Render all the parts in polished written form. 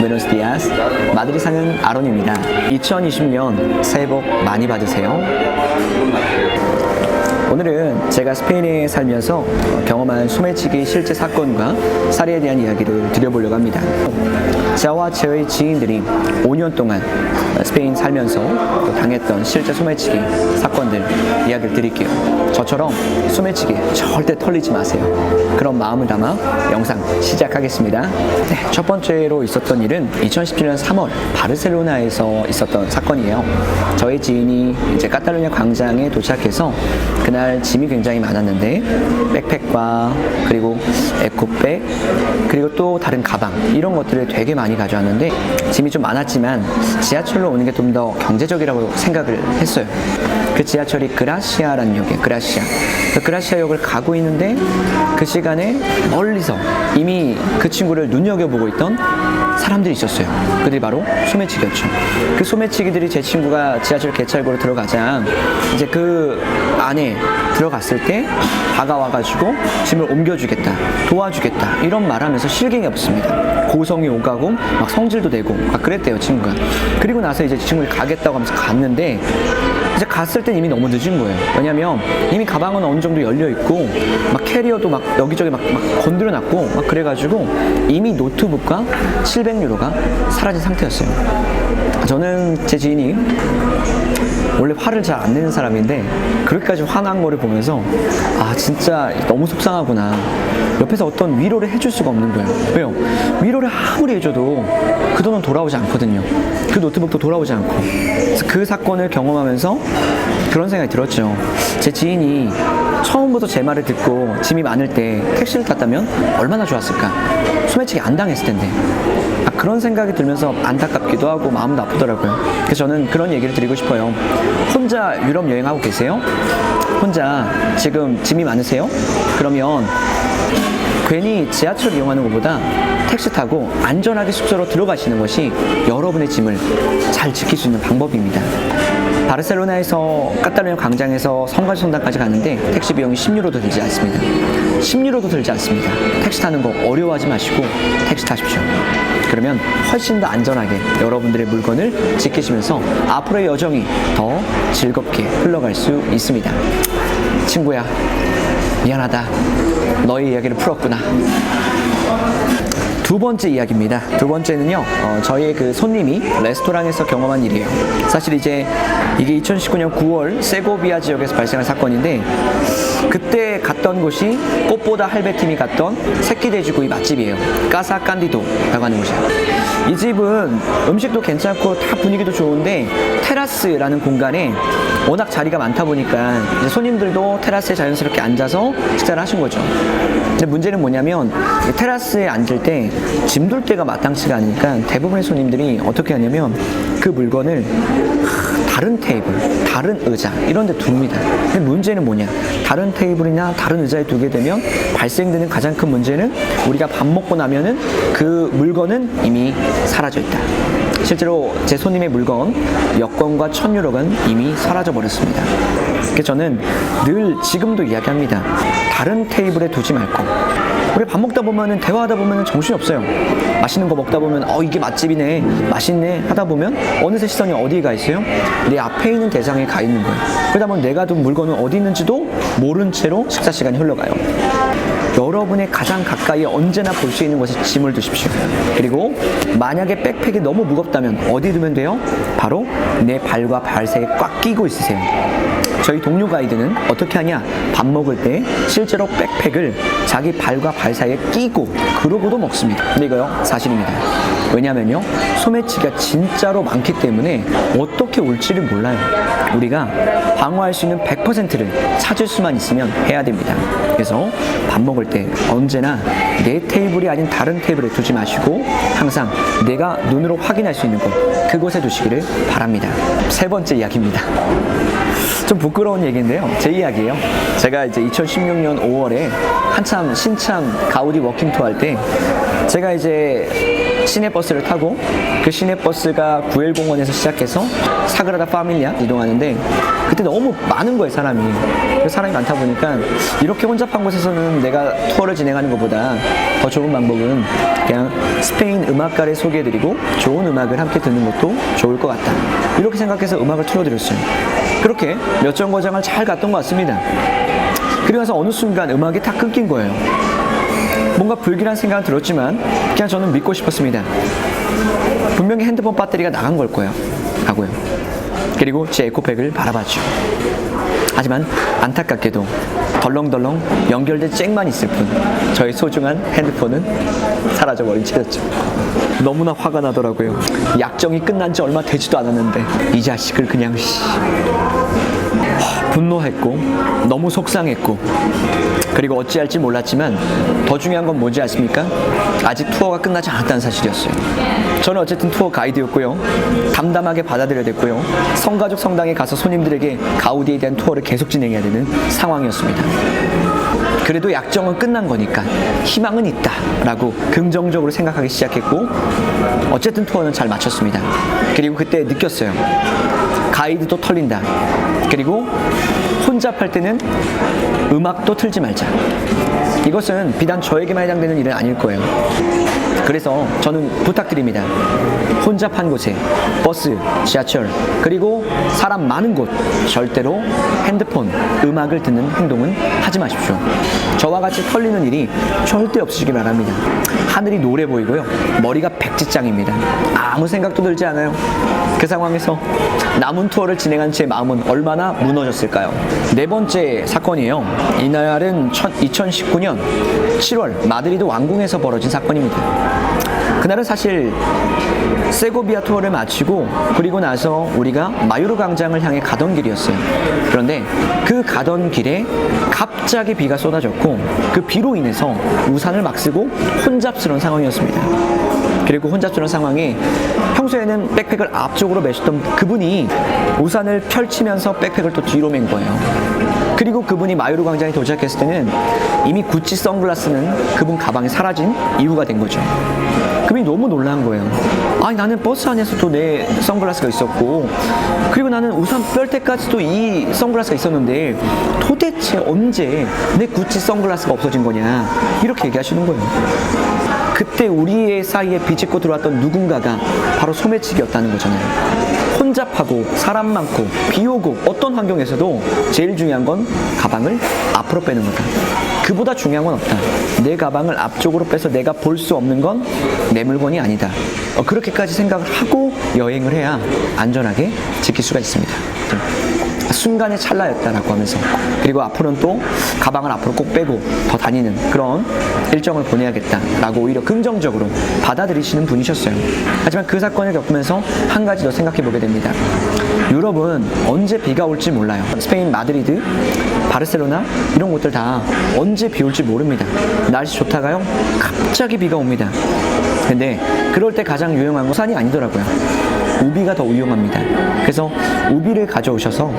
Buenos dias. 마드리 사는 아론입니다. 2020년 새해 복 많이 받으세요. 오늘은 제가 스페인에 살면서 경험한 소매치기 실제 사건과 사례에 대한 이야기를 드려보려고 합니다. 저와 저의 지인들이 5년 동안 스페인 살면서 당했던 실제 소매치기 사건들 이야기를 드릴게요. 저처럼 소매치기 절대 털리지 마세요. 그런 마음을 담아 영상 시작하겠습니다. 네, 첫 번째로 있었던 일은 2017년 3월 바르셀로나에서 있었던 사건이에요. 저희 지인이 이제 카탈루냐 광장에 도착해서 그날 짐이 굉장히 많았는데 백팩과 그리고 에코백 그리고 또 다른 가방 이런 것들을 되게 많이 가져왔는데 짐이 좀 많았지만 지하철로 오는 게 좀 더 경제적이라고 생각을 했어요. 그 지하철이 그라시아라는 역이에요. 그 그라시아 역을 가고 있는데 그 시간에 멀리서 이미 그 친구를 눈여겨보고 있던 사람들이 있었어요. 그들이 바로 소매치기였죠. 그 소매치기들이 제 친구가 지하철 개찰구로 들어가자 이제 그 안에 들어갔을 때 다가와가지고 짐을 옮겨주겠다, 도와주겠다 이런 말하면서 실갱이 없습니다. 고성이 오가고 막 성질도 내고 막 그랬대요 친구가. 그리고 나서 이제 친구를 가겠다고 하면서 갔는데 이제 갔을 땐 이미 너무 늦은 거예요. 왜냐면 이미 가방은 어느 정도 열려 있고 막 캐리어도 막 여기저기 막 건드려 놨고 막 그래가지고 이미 노트북과 700유로가 사라진 상태였어요. 저는 제 지인이 원래 화를 잘 안 내는 사람인데 그렇게까지 화난 거를 보면서 아 진짜 너무 속상하구나. 옆에서 어떤 위로를 해줄 수가 없는 거예요. 왜요? 위로를 아무리 해줘도 그 돈은 돌아오지 않거든요. 그 노트북도 돌아오지 않고. 그래서 그 사건을 경험하면서 그런 생각이 들었죠. 제 지인이 처음부터 제 말을 듣고 짐이 많을 때 택시를 탔다면 얼마나 좋았을까. 소매치기 안 당했을 텐데. 그런 생각이 들면서 안타깝기도 하고 마음도 아프더라고요. 그래서 저는 그런 얘기를 드리고 싶어요. 혼자 유럽 여행하고 계세요? 혼자 지금 짐이 많으세요? 그러면 괜히 지하철 이용하는 것보다 택시 타고 안전하게 숙소로 들어가시는 것이 여러분의 짐을 잘 지킬 수 있는 방법입니다. 바르셀로나에서 카탈루냐 광장에서 성가성당까지 가는데 택시 비용이 10유로도 들지 않습니다. 10유로도 들지 않습니다. 택시 타는 거 어려워하지 마시고 택시 타십시오. 그러면 훨씬 더 안전하게 여러분들의 물건을 지키시면서 앞으로의 여정이 더 즐겁게 흘러갈 수 있습니다. 친구야, 미안하다. 너의 이야기를 풀었구나. 두 번째 이야기입니다. 두 번째는요, 저희의 그 손님이 레스토랑에서 경험한 일이에요. 사실 이제 이게 2019년 9월 세고비아 지역에서 발생한 사건인데 그때 갔던 곳이 꽃보다 할배팀이 갔던 새끼 돼지구이 맛집이에요. 까사 깐디도라고 하는 곳이에요. 이 집은 음식도 괜찮고 다 분위기도 좋은데 테라스라는 공간에 워낙 자리가 많다 보니까 이제 손님들도 테라스에 자연스럽게 앉아서 식사를 하신 거죠. 근데 문제는 뭐냐면 테라스에 앉을 때 짐둘 데가 마땅치가 않으니까 대부분의 손님들이 어떻게 하냐면 그 물건을 다른 테이블, 다른 의자 이런 데 둡니다. 근데 문제는 뭐냐? 다른 테이블이나 다른 의자에 두게 되면 발생되는 가장 큰 문제는 우리가 밥 먹고 나면은 그 물건은 이미 사라져 있다. 실제로 제 손님의 물건, 여권과 1000유로가 이미 사라져 버렸습니다. 그래서 저는 늘 지금도 이야기합니다. 다른 테이블에 두지 말고 우리 밥 먹다 보면은 대화하다 보면은 정신이 없어요. 맛있는 거 먹다 보면 이게 맛집이네, 맛있네 하다 보면 어느새 시선이 어디에 가 있어요? 내 앞에 있는 대상에 가 있는 거예요. 그러다 보면 내가 둔 물건은 어디 있는지도 모른 채로 식사 시간이 흘러가요. 여러분의 가장 가까이 언제나 볼 수 있는 곳에 짐을 두십시오. 그리고 만약에 백팩이 너무 무겁다면 어디 두면 돼요? 바로 내 발과 발 사이에 꽉 끼고 있으세요. 저희 동료 가이드는 어떻게 하냐? 밥 먹을 때 실제로 백팩을 자기 발과 발 사이에 끼고 그러고도 먹습니다. 근데 이거요 사실입니다. 왜냐면요 소매치기가 진짜로 많기 때문에 어떻게 올지를 몰라요. 우리가 방어할 수 있는 100%를 찾을 수만 있으면 해야 됩니다. 그래서 밥 먹을 때 언제나 내 테이블이 아닌 다른 테이블에 두지 마시고 항상 내가 눈으로 확인할 수 있는 곳 그곳에 두시기를 바랍니다. 세 번째 이야기입니다. 좀 부끄러운 얘기인데요. 제 이야기예요. 제가 이제 2016년 5월에 한참 신참 가우디 워킹 투어 할 때 제가 이제 시내버스를 타고 그 시내버스가 구엘공원에서 시작해서 사그라다 파밀리아 이동하는데 그때 너무 많은 거예요, 사람이. 사람이 많다 보니까 이렇게 혼잡한 곳에서는 내가 투어를 진행하는 것보다 더 좋은 방법은 그냥 스페인 음악가를 소개해드리고 좋은 음악을 함께 듣는 것도 좋을 것 같다. 이렇게 생각해서 음악을 틀어드렸어요. 그렇게 몇 정거장을 잘 갔던 것 같습니다. 그리고 나서 어느 순간 음악이 탁 끊긴 거예요. 뭔가 불길한 생각은 들었지만 그냥 저는 믿고 싶었습니다. 분명히 핸드폰 배터리가 나간 걸 거예요 하고요. 그리고 제 에코백을 바라봤죠. 하지만 안타깝게도 덜렁덜렁 연결된 잭만 있을 뿐 저의 소중한 핸드폰은 사라져버린 채였죠. 너무나 화가 나더라고요. 약정이 끝난 지 얼마 되지도 않았는데 이 자식을 그냥 분노했고 너무 속상했고, 그리고 어찌할지 몰랐지만 더 중요한 건 뭔지 아십니까? 아직 투어가 끝나지 않았다는 사실이었어요. 저는 어쨌든 투어 가이드였고요, 담담하게 받아들여야 됐고요, 성가족 성당에 가서 손님들에게 가우디에 대한 투어를 계속 진행해야 되는 상황이었습니다. 그래도 약정은 끝난 거니까 희망은 있다 라고 긍정적으로 생각하기 시작했고, 어쨌든 투어는 잘 마쳤습니다. 그리고 그때 느꼈어요. 가이드도 털린다. 그리고 혼잡할 때는 음악도 틀지 말자. 이것은 비단 저에게만 해당되는 일은 아닐 거예요. 그래서 저는 부탁드립니다. 혼잡한 곳에, 버스, 지하철, 그리고 사람 많은 곳, 절대로 핸드폰, 음악을 듣는 행동은 하지 마십시오. 저와 같이 털리는 일이 절대 없으시기 바랍니다. 하늘이 노래 보이고요, 머리가 백지장입니다. 아무 생각도 들지 않아요. 그 상황에서 남은 투어를 진행한 제 마음은 얼마나 무너졌을까요? 네 번째 사건이에요. 이날은 2019년 7월 마드리드 왕궁에서 벌어진 사건입니다. 그날은 사실 세고비아 투어를 마치고 그리고 나서 우리가 마요르 광장을 향해 가던 길이었어요. 그런데 그 가던 길에 갑자기 비가 쏟아졌고 그 비로 인해서 우산을 막 쓰고 혼잡스러운 상황이었습니다. 그리고 혼잡스러운 상황에 평소에는 백팩을 앞쪽으로 메셨던 그분이 우산을 펼치면서 백팩을 또 뒤로 맨 거예요. 그리고 그분이 마요르 광장에 도착했을 때는 이미 구찌 선글라스는 그분 가방에 사라진 이유가 된 거죠. 그분이 너무 놀란 거예요. 아니, 나는 버스 안에서도 내 선글라스가 있었고, 그리고 나는 우산 뺄 때까지도 이 선글라스가 있었는데 도대체 언제 내 구찌 선글라스가 없어진 거냐, 이렇게 얘기하시는 거예요. 그때 우리의 사이에 비집고 들어왔던 누군가가 바로 소매치기였다는 거잖아요. 혼잡하고 사람 많고 비 오고 어떤 환경에서도 제일 중요한 건 가방을 앞으로 빼는 거다. 그보다 중요한 건 없다. 내 가방을 앞쪽으로 빼서 내가 볼 수 없는 건 내 물건이 아니다. 그렇게까지 생각을 하고 여행을 해야 안전하게 지킬 수가 있습니다. 순간의 찰나였다라고 하면서, 그리고 앞으로는 또 가방을 앞으로 꼭 빼고 더 다니는 그런 일정을 보내야겠다라고 오히려 긍정적으로 받아들이시는 분이셨어요. 하지만 그 사건을 겪으면서 한 가지 더 생각해 보게 됩니다. 유럽은 언제 비가 올지 몰라요. 스페인 마드리드, 바르셀로나 이런 곳들 다 언제 비 올지 모릅니다. 날씨 좋다가요, 갑자기 비가 옵니다. 근데 그럴 때 가장 유용한 건 우산이 아니더라고요. 우비가 더 유용합니다. 그래서 우비를 가져오셔서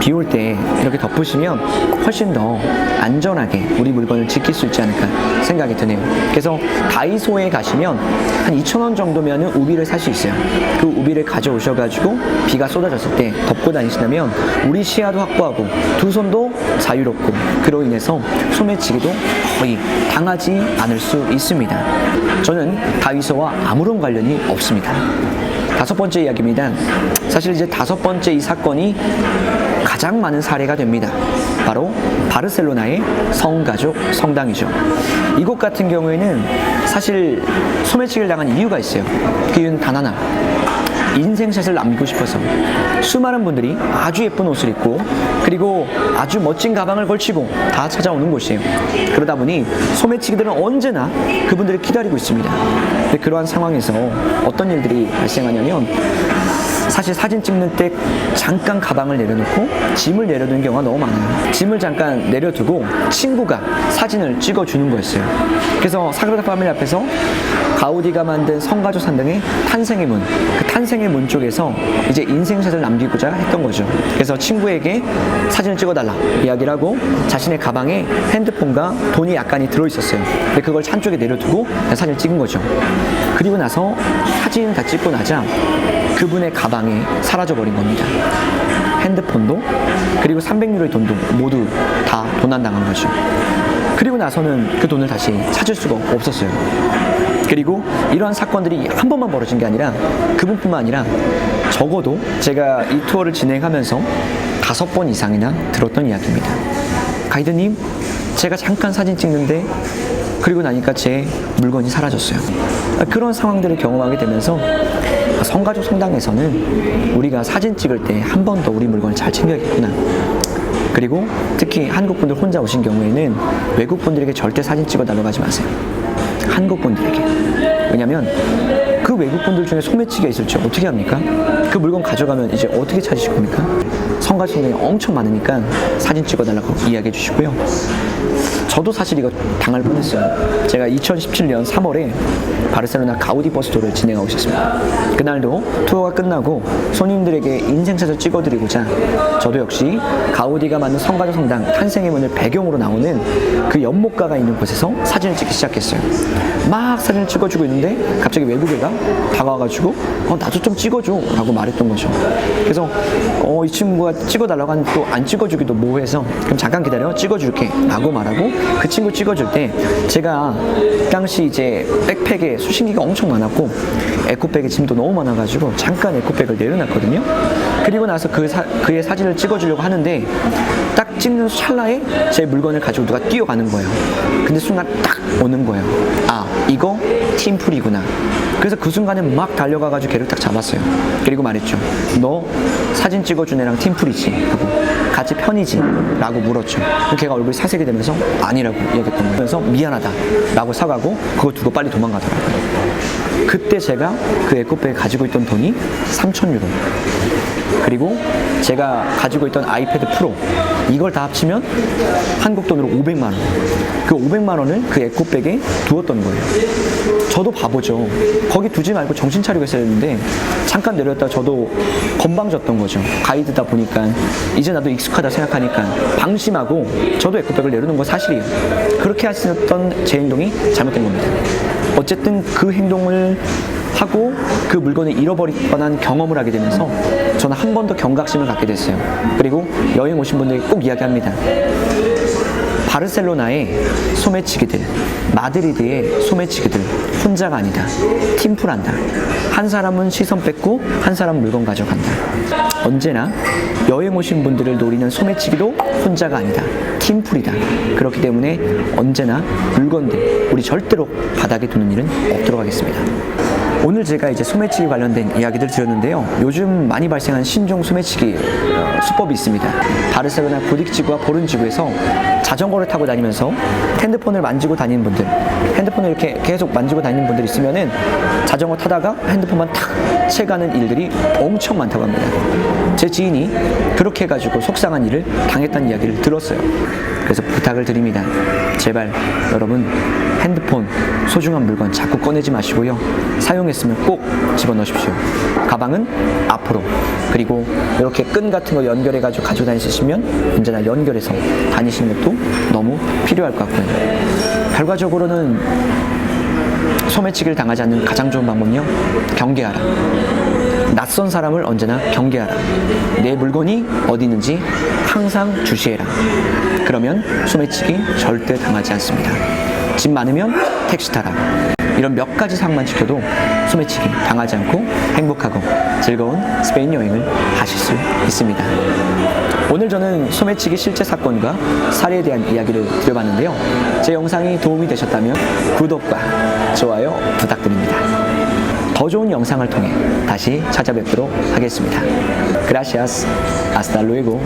비 올 때 이렇게 덮으시면 훨씬 더 안전하게 우리 물건을 지킬 수 있지 않을까 생각이 드네요. 그래서 다이소에 가시면 한 2,000원 정도면 우비를 살 수 있어요. 그 우비를 가져오셔가지고 비가 쏟아졌을 때 덮고 다니신다면 우리 시야도 확보하고 두 손도 자유롭고, 그로 인해서 소매치기도 거의 당하지 않을 수 있습니다. 저는 다이소와 아무런 관련이 없습니다. 다섯 번째 이야기입니다. 사실 이제 다섯 번째 이 사건이 가장 많은 사례가 됩니다. 바로 바르셀로나의 성가족 성당이죠. 이곳 같은 경우에는 사실 소매치기를 당한 이유가 있어요. 그 이유는 단 하나. 인생샷을 남기고 싶어서 수많은 분들이 아주 예쁜 옷을 입고 그리고 아주 멋진 가방을 걸치고 다 찾아오는 곳이에요. 그러다 보니 소매치기들은 언제나 그분들을 기다리고 있습니다. 근데 그러한 상황에서 어떤 일들이 발생하냐면 사실 사진 찍는 때 잠깐 가방을 내려놓고 짐을 내려두는 경우가 너무 많아요. 짐을 잠깐 내려두고 친구가 사진을 찍어주는 거였어요. 그래서 사그라다 파밀리 앞에서 가우디가 만든 성가조산 등의 탄생의 문, 그 탄생의 문 쪽에서 이제 인생샷을 남기고자 했던 거죠. 그래서 친구에게 사진을 찍어달라 이야기를 하고 자신의 가방에 핸드폰과 돈이 약간이 들어있었어요. 근데 그걸 차 쪽에 내려두고 사진을 찍은 거죠. 그리고 나서 사진을 다 찍고 나자 그분의 가방에 사라져버린 겁니다. 핸드폰도 그리고 300유로의 돈도 모두 다 도난당한 거죠. 그리고 나서는 그 돈을 다시 찾을 수가 없었어요. 그리고 이러한 사건들이 한 번만 벌어진 게 아니라 그분뿐만 아니라 적어도 제가 이 투어를 진행하면서 5번 이상이나 들었던 이야기입니다. 가이드님, 제가 잠깐 사진 찍는데 그리고 나니까 제 물건이 사라졌어요. 그런 상황들을 경험하게 되면서 성가족 성당에서는 우리가 사진 찍을 때 한 번 더 우리 물건을 잘 챙겨야겠구나. 그리고 특히 한국분들 혼자 오신 경우에는 외국분들에게 절대 사진 찍어달라고 하지 마세요. 한국분들에게. 왜냐면 그 외국분들 중에 소매치기가 있을지 어떻게 합니까? 그 물건 가져가면 이제 어떻게 찾으실 겁니까? 성가족 성당이 엄청 많으니까 사진 찍어달라고 이야기해 주시고요. 저도 사실 이거 당할 뻔했어요. 제가 2017년 3월에 바르셀로나 가우디 버스 투어를 진행하고 있었습니다. 그날도 투어가 끝나고 손님들에게 인생샷을 찍어드리고자 저도 역시 가우디가 만든 성가족 성당 탄생의 문을 배경으로 나오는 그 연못가가 있는 곳에서 사진을 찍기 시작했어요. 막 사진을 찍어주고 있는데 갑자기 외국애가 다가와가지고 나도 좀 찍어줘 라고 말했던 거죠. 그래서 이 친구가 찍어달라고 하는데 또 안 찍어주기도 뭐해서 그럼 잠깐 기다려 찍어줄게 라고 말하고 그 친구 찍어줄 때 제가 당시 이제 백팩에 수신기가 엄청 많았고 에코백에 짐도 너무 많아가지고 잠깐 에코백을 내려놨거든요. 그리고 나서 그의 사진을 찍어주려고 하는데 딱 찍는 찰나에 제 물건을 가지고 누가 뛰어가는 거예요. 근데 순간 딱 오는 거예요. 아, 이거 팀플이구나. 그래서 그 순간에 막 달려가가지고 걔를 딱 잡았어요. 그리고 말했죠. 너 사진 찍어준 애랑 팀플이지? 하고 같이 편이지? 라고 물었죠. 걔가 얼굴이 사색이 되면서 아니라고 이야기했던 거예요. 그래서 미안하다 라고 사과하고 그거 두고 빨리 도망가더라고요. 그때 제가 그 에코백에 가지고 있던 돈이 3,000유로, 그리고 제가 가지고 있던 아이패드 프로, 이걸 다 합치면 한국 돈으로 500만 원. 그 500만 원을 그 에코백에 두었던 거예요. 저도 바보죠. 거기 두지 말고 정신 차리고 있어야 했는데 잠깐 내렸다 저도 건방졌던 거죠. 가이드다 보니까 이제 나도 익숙하다 생각하니까 방심하고 저도 에코백을 내려놓은 건 사실이에요. 그렇게 하셨던 제 행동이 잘못된 겁니다. 어쨌든 그 행동을 하고 그 물건을 잃어버릴 뻔한 경험을 하게 되면서 저는 한 번 더 경각심을 갖게 됐어요. 그리고 여행 오신 분들이 꼭 이야기합니다. 바르셀로나의 소매치기들, 마드리드의 소매치기들 혼자가 아니다. 팀플한다. 한 사람은 시선 뺏고 한 사람은 물건 가져간다. 언제나 여행 오신 분들을 노리는 소매치기도 혼자가 아니다. 팀플이다. 그렇기 때문에 언제나 물건들 우리 절대로 바닥에 두는 일은 없도록 하겠습니다. 오늘 제가 이제 소매치기 관련된 이야기들 드렸는데요. 요즘 많이 발생한 신종 소매치기 수법이 있습니다. 바르셀로나 구딕지구와 보른지구에서 자전거를 타고 다니면서 핸드폰을 만지고 다니는 분들, 핸드폰을 이렇게 계속 만지고 다니는 분들 있으면은 자전거 타다가 핸드폰만 탁 채가는 일들이 엄청 많다고 합니다. 제 지인이 그렇게 해가지고 속상한 일을 당했다는 이야기를 들었어요. 그래서 부탁을 드립니다. 제발 여러분 핸드폰, 소중한 물건 자꾸 꺼내지 마시고요. 사용했으면 꼭 집어넣으십시오. 가방은 앞으로, 그리고 이렇게 끈 같은 거 연결해가지고 가지고 다니시면 언제나 연결해서 다니시는 것도 너무 필요할 것 같고요. 결과적으로는 소매치기를 당하지 않는 가장 좋은 방법은요, 경계하라. 낯선 사람을 언제나 경계하라. 내 물건이 어디 있는지 항상 주시해라. 그러면 소매치기 절대 당하지 않습니다. 짐 많으면 택시 타라. 이런 몇 가지 사항만 지켜도 소매치기 당하지 않고 행복하고 즐거운 스페인 여행을 하실 수 있습니다. 오늘 저는 소매치기 실제 사건과 사례에 대한 이야기를 드려봤는데요. 제 영상이 도움이 되셨다면 구독과 좋아요 부탁드립니다. 더 좋은 영상을 통해 다시 찾아뵙도록 하겠습니다. Gracias. Hasta luego.